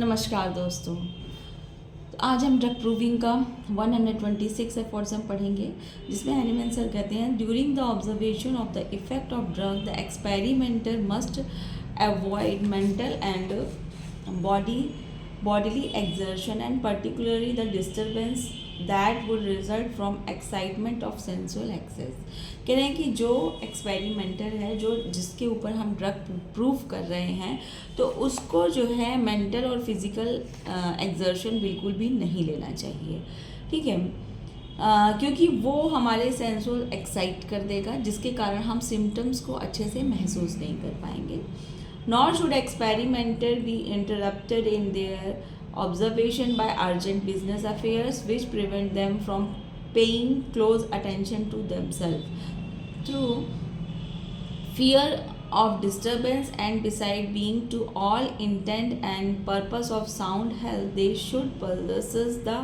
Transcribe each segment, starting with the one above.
नमस्कार दोस्तों। तो आज हम ड्रग प्रूविंग का 126 एफर्ट्स पढ़ेंगे, जिसमें एनिमल सर कहते हैं during the observation of the effect of drug the experimenter must avoid mental and bodily exertion and particularly the disturbance that would result from excitement of sensual access। कह रहे हैं कि जो experimenter है, जो जिसके ऊपर हम ड्रग प्रूव कर रहे हैं, तो उसको जो है मेंटल और फिजिकल एक्सर्शन बिल्कुल भी नहीं लेना चाहिए। ठीक है, क्योंकि वो हमारे सेंसुअल एक्साइट कर देगा, जिसके कारण हम सिम्टम्स को अच्छे से महसूस नहीं कर पाएंगे। Nor should experimenter be interrupted in their observation by urgent business affairs which prevent them from paying close attention to themselves. Through fear of disturbance and beside being to all intent and purpose of sound health, they should possess the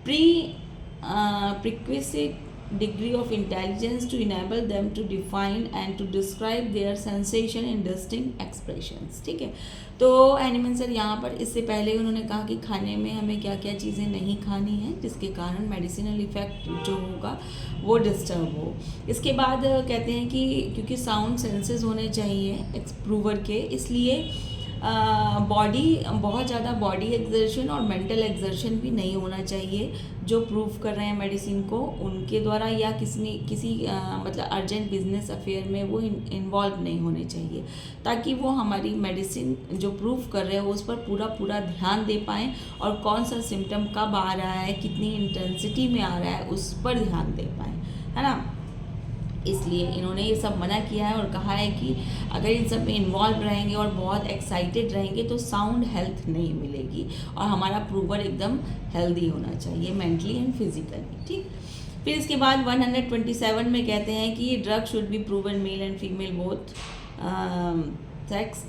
prerequisite degree of intelligence to enable them to define and to describe their sensation in distinct expressions। ठीक है, तो animal sir यहाँ पर इससे पहले उन्होंने कहा कि खाने में हमें क्या क्या चीज़ें नहीं खानी है जिसके कारण मेडिसिनल इफेक्ट जो होगा वो डिस्टर्ब हो। इसके बाद कहते हैं कि क्योंकि साउंड सेंसेस होने चाहिए एक्सप्रूवर के, इसलिए बहुत ज़्यादा बॉडी एक्सर्शन और मेंटल एक्सर्शन भी नहीं होना चाहिए जो प्रूव कर रहे हैं मेडिसिन को, उनके द्वारा या किसी मतलब अर्जेंट बिजनेस अफेयर में वो इन्वॉल्व नहीं होने चाहिए, ताकि वो हमारी मेडिसिन जो प्रूव कर रहे हो उस पर पूरा ध्यान दे पाएँ और कौन सा सिम्टम कब आ रहा है, कितनी इंटेंसिटी में आ रहा है, उस पर ध्यान दे पाएँ, है ना। इसलिए इन्होंने ये सब मना किया है और कहा है कि अगर इन सब में इन्वॉल्व रहेंगे और बहुत एक्साइटेड रहेंगे तो साउंड हेल्थ नहीं मिलेगी और हमारा प्रूवर एकदम हेल्दी होना चाहिए मेंटली एंड फिजिकली। ठीक, फिर इसके बाद 127 में कहते हैं कि drug should be proven male and female both sex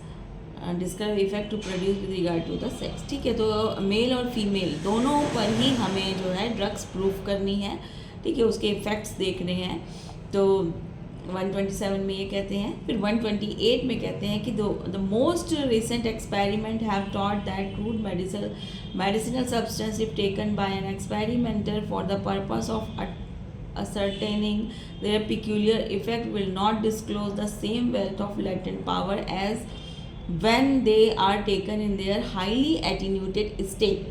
describe effect to produce with regard to the sex. ठीक है, तो मेल और फीमेल दोनों पर ही हमें जो है ड्रग्स प्रूव करनी है। ठीक है, उसके इफ़ेक्ट्स देखने हैं। तो 127 में ये कहते हैं। फिर 128 में कहते हैं कि the most recent experiment have taught that crude medicinal substance if taken by an experimenter for the purpose of ascertaining their peculiar effect will not disclose the same wealth of latent power as when they are taken in their highly attenuated state,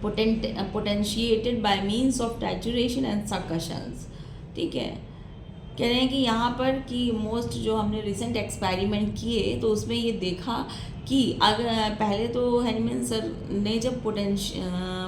potentiated by means of trituration and succussions। ठीक है, कह रहे हैं कि यहाँ पर कि most जो हमने रिसेंट एक्सपेरिमेंट किए तो उसमें ये देखा कि अगर पहले तो हैनीमैन सर ने जब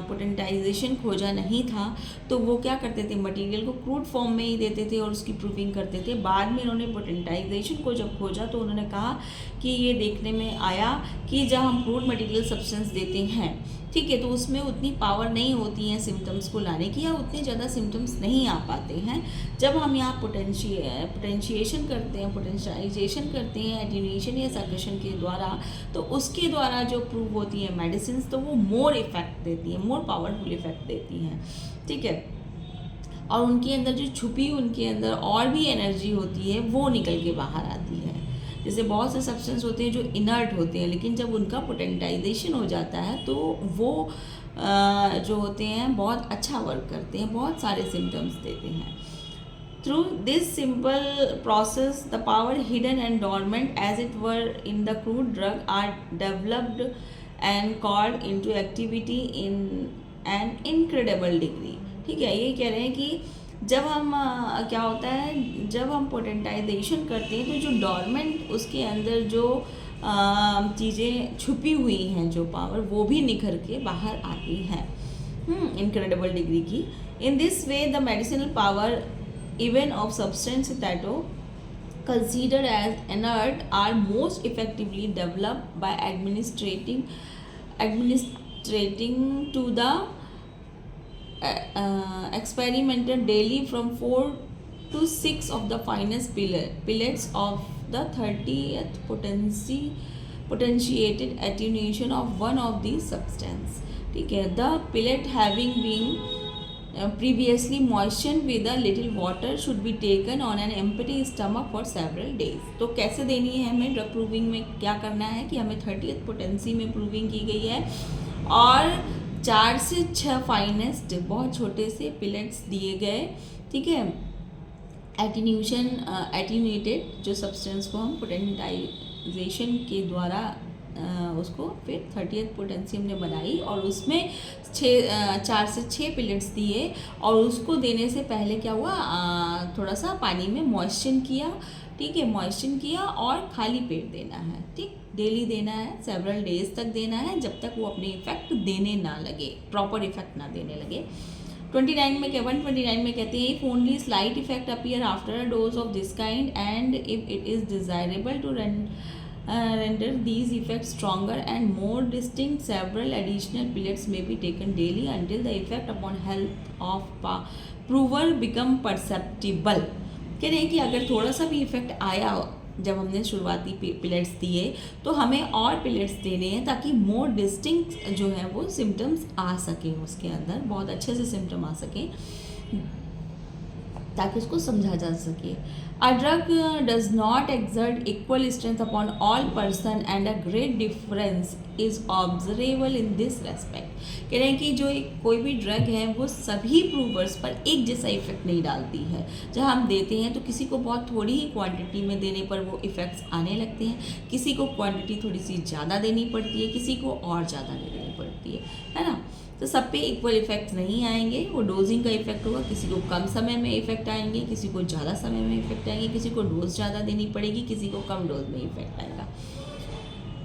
पोटेंटाइजेशन खोजा नहीं था तो वो क्या करते थे, मटेरियल को क्रूड फॉर्म में ही देते थे और उसकी प्रूविंग करते थे। बाद में इन्होंने पोटेंटाइजेशन को जब खोजा तो उन्होंने कहा कि ये देखने में आया कि जब हम क्रूड मटेरियल सब्सटेंस देते हैं, ठीक है, तो उसमें उतनी पावर नहीं होती है सिम्टम्स को लाने की, या उतने ज़्यादा सिम्टम्स नहीं आ पाते हैं। जब हम यहाँ पोटेंशिएशन करते हैं, पोटेंशियलाइजेशन करते हैं एटीन्यूएशन या सग्रेशन के द्वारा, तो उसके द्वारा जो प्रूव होती है मेडिसिन, तो वो मोर इफेक्ट देती है, मोर पावरफुल इफेक्ट देती हैं। ठीक है, और उनके अंदर जो छुपी उनके अंदर और भी एनर्जी होती है वो निकल के बाहर आती है। जैसे बहुत से सब्सटेंस होते हैं जो इनर्ट होते हैं, लेकिन जब उनका पोटेंटाइजेशन हो जाता है तो वो जो होते हैं बहुत अच्छा वर्क करते हैं, बहुत सारे सिम्टम्स देते हैं। Through this simple process the power hidden and dormant as it were in the crude drug are developed and called into activity in an incredible degree. ठीक है, ये कह रहे हैं कि जब हम क्या होता है, जब हम पोटेंटाइजेशन करते हैं तो जो डॉर्मेंट उसके अंदर जो चीज़ें छुपी हुई हैं, जो पावर, वो भी निखर के बाहर आती हैं इनक्रेडिबल डिग्री की। In this way the medicinal power even of substance that considered as inert are most effectively developed by administrating to the experimenter daily from 4 to 6 of the finest pellets of the 30th potentiated attenuation of one of these substance। ठीक है, the pellet having been previously moistened with a little water should be taken on an empty stomach for several days. तो कैसे देनी है हमें drug proving में, क्या करना है कि हमें 30th पोटेंसी में प्रूविंग की गई है और 4 से 6 फाइनेस्ट बहुत छोटे से पिलेट्स दिए गए, ठीक है। एटीन्यूएटेड जो सब्सटेंस को हम पोटेंटाइजेशन के द्वारा उसको फिर 30th पोटेंसी हमने बनाई और उसमें 4 से 6 पिलेट्स दिए और उसको देने से पहले क्या हुआ, थोड़ा सा पानी में मॉइस्चर किया, ठीक है, मॉइस्चर किया और खाली पेट देना है, ठीक, डेली देना है, सेवरल डेज तक देना है जब तक वो अपने इफेक्ट देने ना लगे, प्रॉपर इफेक्ट ना देने लगे। 129 में कहते हैं if only slight effect appear after a dose of this kind and if it is desirable to render these effects stronger and more distinct, several additional pellets may be taken daily until the effect upon health of prover become perceptible। कह रहे हैं कि अगर थोड़ा सा भी effect आया जब हमने शुरुआती पिलेट्स दिए तो हमें और पिलेट्स देने हैं ताकि मोर डिस्टिंक्ट जो है वो सिम्टम्स आ सकें, उसके अंदर बहुत अच्छे से सिम्टम आ सकें ताकि उसको समझा जा सके। A drug does not exert equal strength upon all person and a great difference is observable in this respect। कह रहे हैं कि जो कोई भी ड्रग है वो सभी प्रूवर्स पर एक जैसा इफेक्ट नहीं डालती है। जब हम देते हैं तो किसी को बहुत थोड़ी ही क्वांटिटी में देने पर वो इफ़ेक्ट्स आने लगते हैं, किसी को क्वांटिटी थोड़ी सी ज़्यादा देनी पड़ती है, किसी को और ज़्यादा देनी पड़ती है ना। तो सब पे इक्वल इफेक्ट नहीं आएंगे, वो डोजिंग का इफेक्ट होगा, किसी को कम समय में इफेक्ट आएंगे, किसी को ज़्यादा समय में इफेक्ट आएंगे, किसी को डोज ज़्यादा देनी पड़ेगी, किसी को कम डोज में इफेक्ट आएगा।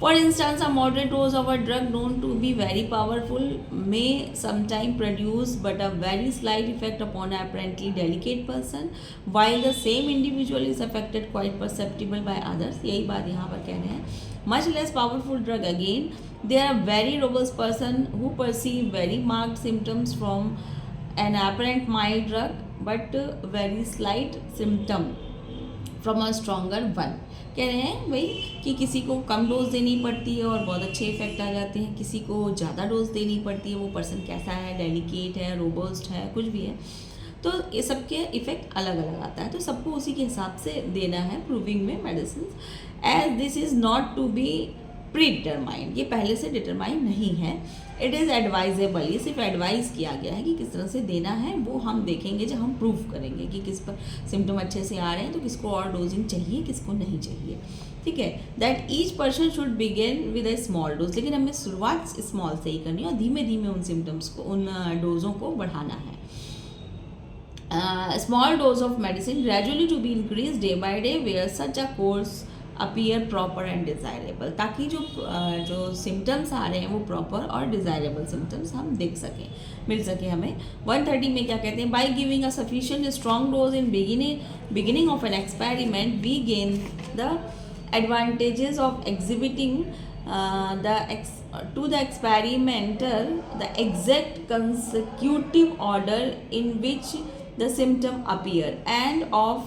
For instance, a moderate dose of a drug known to be very powerful may sometime produce but a very slight effect upon an apparently delicate person, while the same individual is affected quite perceptible by others। यही बात यहाँ पर कह रहे हैं। Much less powerful drug again, there are very robust person who perceive very marked symptoms from an apparent mild drug but very slight symptom from a stronger one। कह रहे हैं भाई कि किसी को कम डोज देनी पड़ती है और बहुत अच्छे इफेक्ट आ जाते हैं, किसी को ज़्यादा डोज देनी पड़ती है, वो पर्सन कैसा है, डेलिकेट है, रोबस्ट है, कुछ भी है, तो ये सब के इफेक्ट अलग अलग आता है। तो सबको उसी के हिसाब से देना है प्रूविंग में medicine. As this is not to be predetermined, ये पहले से डिटरमाइंड नहीं है। इट इज़ एडवाइजेबल, ये सिर्फ एडवाइस किया गया है कि किस तरह से देना है, वो हम देखेंगे जब हम प्रूव करेंगे कि किस पर सिम्टम अच्छे से आ रहे हैं, तो किसको और डोजिंग चाहिए, किसको नहीं चाहिए, ठीक है। That each person should begin with a small dose, लेकिन हमें शुरुआत स्मॉल से ही करनी है और धीमे धीमे उन सिम्टम्स को, उन डोजों को बढ़ाना है। Small dose of medicine gradually to be increase day by day where such a course appear proper and desirable, ताकि जो सिम्टम्स आ रहे हैं वो प्रॉपर और डिज़ायरेबल सिम्टम्स हम देख सकें, मिल सके हमें। 130 में क्या कहते हैं, by giving a sufficient strong dose in beginning of an experiment we gain the advantages of exhibiting to the experimental the exact consecutive order in which the symptom appear and of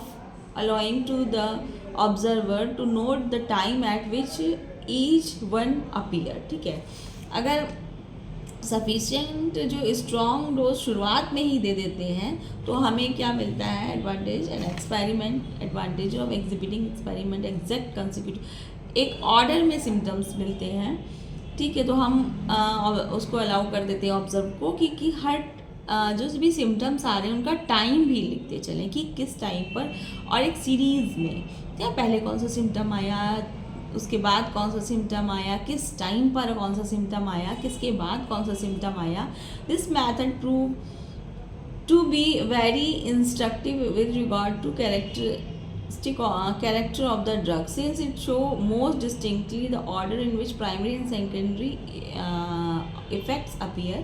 allowing to the observer to note the time at which each one appear। ठीक है, अगर sufficient जो strong dose शुरुआत में ही दे देते हैं तो हमें क्या मिलता है, advantage and experiment, advantage of exhibiting experiment exact consecutive, एक ऑर्डर में सिम्टम्स मिलते हैं, ठीक है। तो हम उसको अलाउ कर देते हैं ऑब्जर्व को कि हर जो भी सिम्टम्स आ रहे हैं उनका टाइम भी लिखते चलें कि किस टाइम पर, और एक सीरीज़ में क्या पहले कौन सा सिम्टम आया, उसके बाद कौन सा सिम्टम आया, किस टाइम पर कौन सा सिम्टम आया, किसके बाद कौन सा सिम्टम आया। This method prove to be very instructive with regard to character of the drug since it show most distinctly the order in which primary and secondary effects appear।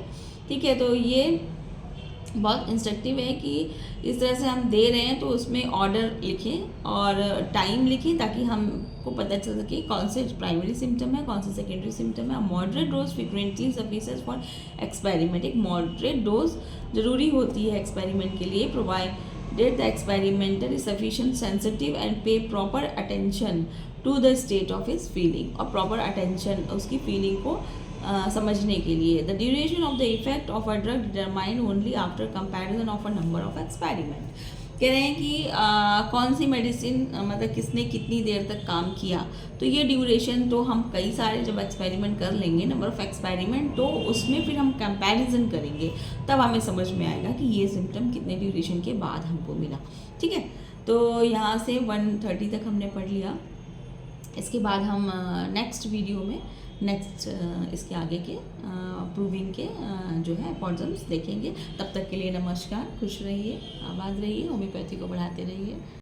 ठीक है, तो ये बहुत इंस्ट्रक्टिव है कि इस तरह से हम दे रहे हैं तो उसमें ऑर्डर लिखें और टाइम लिखें ताकि हमको पता चल सके कौन से प्राइमरी सिम्टम है, कौन से सेकेंडरी सिम्टम है। Moderate dose frequently sufficient for experiment, एक मॉडरेट डोज ज़रूरी होती है एक्सपेरिमेंट के लिए, provided the experimenter is sufficient sensitive and pay proper attention to the state of his feeling, और प्रॉपर अटेंशन उसकी फीलिंग को समझने के लिए। The duration of the effect of a drug determined only after comparison of a number of experiment. कह रहे हैं कि कौन सी मेडिसिन मतलब किसने कितनी देर तक काम किया, तो ये ड्यूरेशन तो हम कई सारे जब एक्सपेरिमेंट कर लेंगे, नंबर ऑफ एक्सपेरिमेंट, तो उसमें फिर हम कंपैरिजन करेंगे, तब हमें समझ में आएगा कि ये सिम्टम कितने ड्यूरेशन के बाद हमको मिला। ठीक है, तो यहाँ से 130 तक हमने पढ़ लिया। इसके बाद हम नेक्स्ट वीडियो में इसके आगे के प्रूविंग के जो है अपोरिजम्स देखेंगे। तब तक के लिए नमस्कार, खुश रहिए, आबाद रहिए, होम्योपैथी को बढ़ाते रहिए।